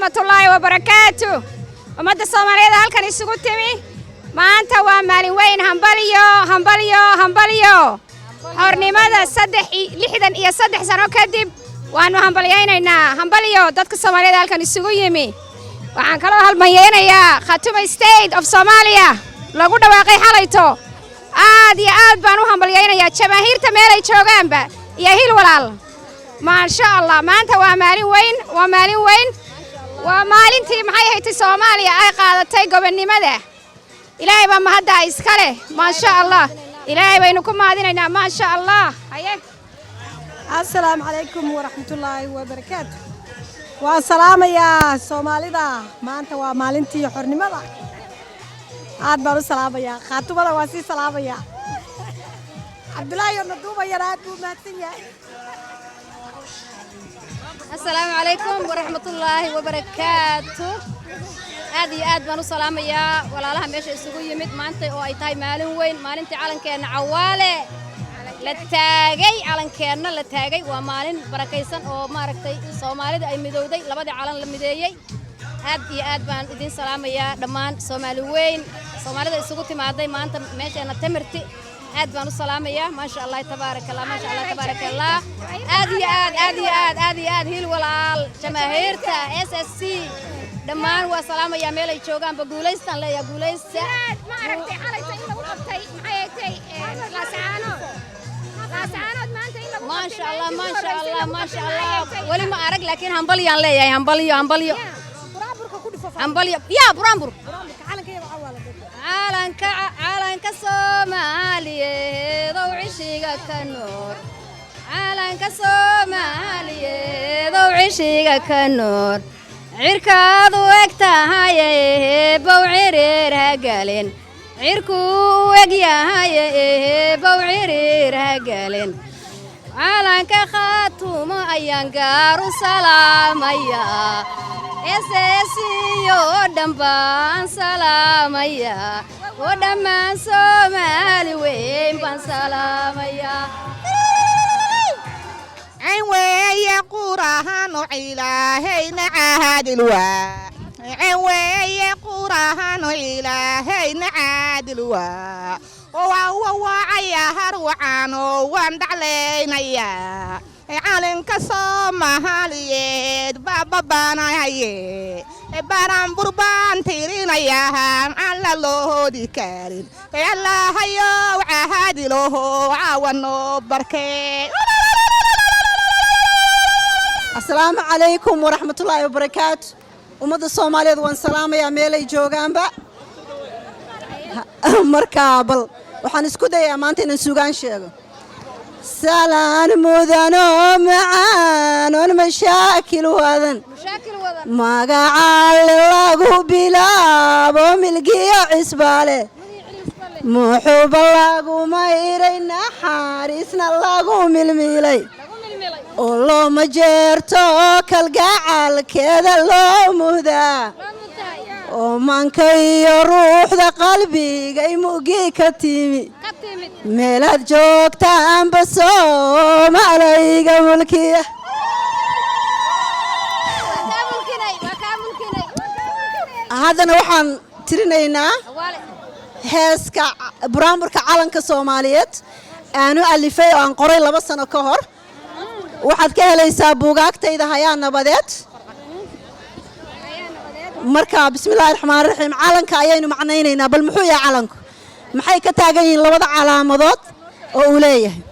ورحمة الله وبركاته ومد الصومالية هالكن يسوق تمي ما أنت ومالي وين همبليو حرني ماذا صدح لحدا يا صدح سنة كذب وأنا همبليينا همبليو دتك الصومالية هالكن يسوق يمي وعن كلام هالميينا يا خاتم ستيت أوف صوماليا لقول دواقي حاليتو عاد بانو همبليينا يا جماهير تميلي شوغان با يا هيل ولال ما شاء الله ما أنت ومالي وين ومالنتي maxay haytay Soomaaliya ay qaadatay gobonimada Ilaahay baa mahadda iskale ma sha Allah Ilaahay baynu ku maadinaynaa ma sha Allah haye Assalaamu alaykum wa rahmatullahi wa barakaatuh wa salaamaya Soomaalida maanta waa maalintii xornimada aad baan u salaamaya khaatumada waa si salaamaya Abdullaahi oo naduuba yaraad buu mahadsan yahay السلام عليكم ورحمة الله وبركاته آد بانو سلام يا ولا لها ماشي السوق يمد ما أنت أو أي تاي مالين وين مالين تعلن كأن عوالة للتاجي علن كأن للتاجي ومالين بركيسن أو ما ركتي صومالي أي مدودي لبدي علن لمديي آد بان إدين سلام يا دمان صومالي وين صومالي السوق تمادي ما أنت ماشي أنا تمرتي آد بانو سلام يا ما شاء الله تبارك الله ما شاء الله تبارك الله آد هيل والعال جماهيرتا SSC دمان وسلام يا ميلي جوجان بقوليستان لا يا قوليست ما عرفتي حالتي إلا وقفتي محيتي لاسعانود ما أنت إلا ما شاء الله ما شاء الله ولي ما أرق لكن همبليان لا يا همبليو يا برامبر عالنك Soomaaliyeed oo cishiga ka noor caalanka Soomaaliyeed oo cishiga ka noor cirkaadu egtahay bow cirir hagalin cirku egyahay bow cirir hagalin caalanka khaatumo ayaan gaar u salaamaya SSC oo dhanbaan salaamaya ودمان Soomaali weyn baan salaamaya عين ويا قراهن إلهينا عادل عين ويا قراهن إلهينا عادل وعيا هروعان واند علينا يا علنك Soomaaliyeed بابا بانا يا باران بربان تيرينا يا على لودي كارين يا الله يا عهادي له عاونو بركي Assalaamu alaykum wa rahmatullahi wa barakaatuh umada Soomaaliyeed waan salaamaya meelay joogaanba marka bal waxaan isku dayaa maanta inaan suugaan sheego salaan mudano macaan oo mashaakil wadan magaca lagu bilaabo milgiyo cisbaale muxuub lagu mayray naxariisna lagu milmilay oo loo majeerto kalgacalkeeda loo mudaa oo manka iyo ruuxda qalbiga mugi ka timi meelaad joogtaanba Soomaaliga mulkiya haddana waxaan tirinaynaa heeska buraamburka calanka Soomaaliyeed aanu alifay oo aan qoray 2 sano ka hor waxaad ka helaysaa buugaagtayda hayaa nabadeed marka bismillaahir rahmaanir rahiim calanka ayaynu macnaynaynaa bal muxuu yahay calanku maxay ka taagan yihiin labada calaamadood oo uu leeyahay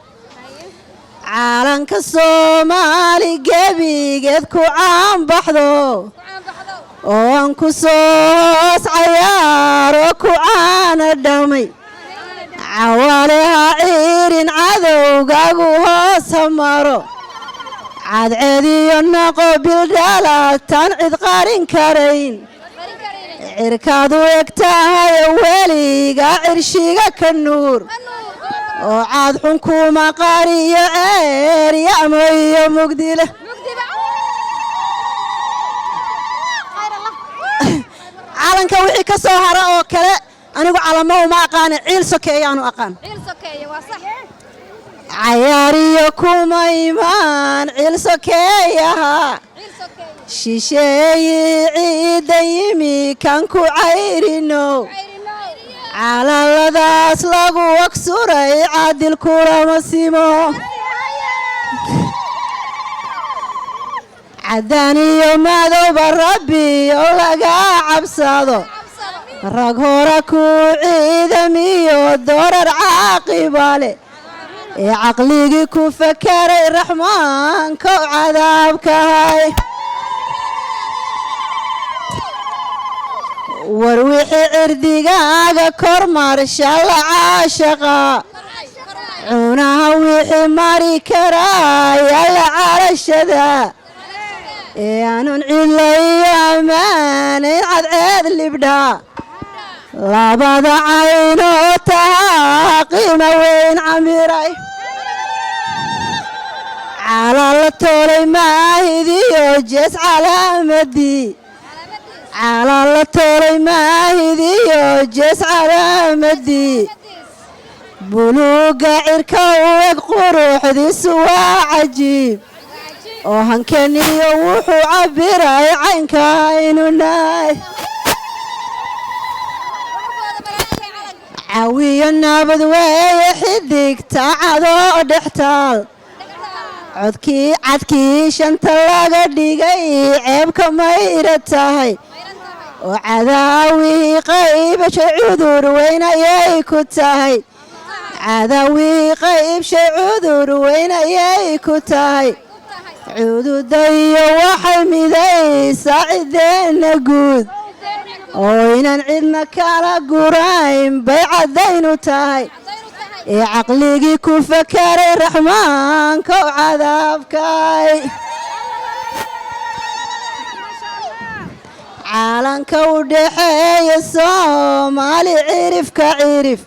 calanka Soomaali gebigeed ku caan baxdo oo aan ku soo cayaaro ku caan dhamay عوالها عيرين عذو قاقو سمارو عاد عيدي النقو بالدالات تنعذ قارين كارين عركادو يكتاها يوالي قاعرشيقا كالنور وعاد حنكومة قارية عيرية مية مقدلة عالنك وحي كسوهرة وكلا أنا على ما أقان عيل سكية أنا أقان عيل سكية وصح عياريكم إيمان عيل سكية shisheeye ciidda yimi kan ku cayrino calaaladaas lagu wagsuray caadil kulama simo caddaan iyo madowba rabbi oo laga cabsado rag hore ku ciidamiyo doorar caaqiba leh ee caqligii ku fakaray raxmaanka oo cadaabkahay war wixii cirdigaaga kor marshalla caashaqa cunaha wixii mari karaya la calashada ee aanun cidlayo ammaanayn cadceed libdha labada caynoo tahaa qiima weyn camiray calaa la toolay maahidiyo jees calaamadii calaa la toolay maahidiyo jees calaamadii buluuga cirka u eg quruxdiisu waa cajiib oo hankaniyo wuxuu cabbiray caynka aynu nahay cawiyo nabad weeye xidigta cadoo dhex taal codkii cadkii shanta laga dhigay ceebka mayra tahay oo cadaawii qaybshay cudur weyn ayay ku tahay cadaawii qaybshay cudur weyn ayay ku tahay cududayo waxay midaysaa ciddeenna guud oo inaan cidna kala gurayn bay caddaynu tahay ee caqligii ku fakaray raxmaanka oo cadaabkay caalanka u dhaxeeya soomaali cirifka cirif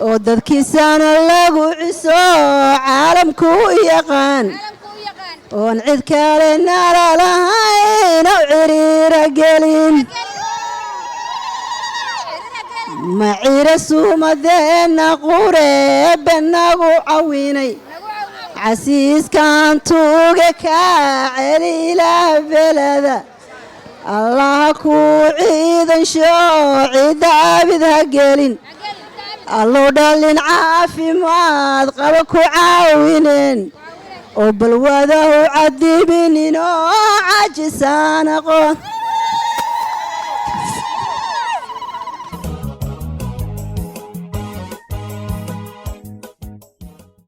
oo dadkiisana lagu ciso caalamku u yaqaan oon cid kale nala lahayn oo ciriira gelin macira suumadeenna qureebbe nagu cawinay casiiskan tuuge kaa celi ilaah beleda allaha kuu ciidansho cidda abid ha gelin allow dhallin caafimaad qaba ku caawineen oo balwadahu cadibinin oo cajisaan aqoon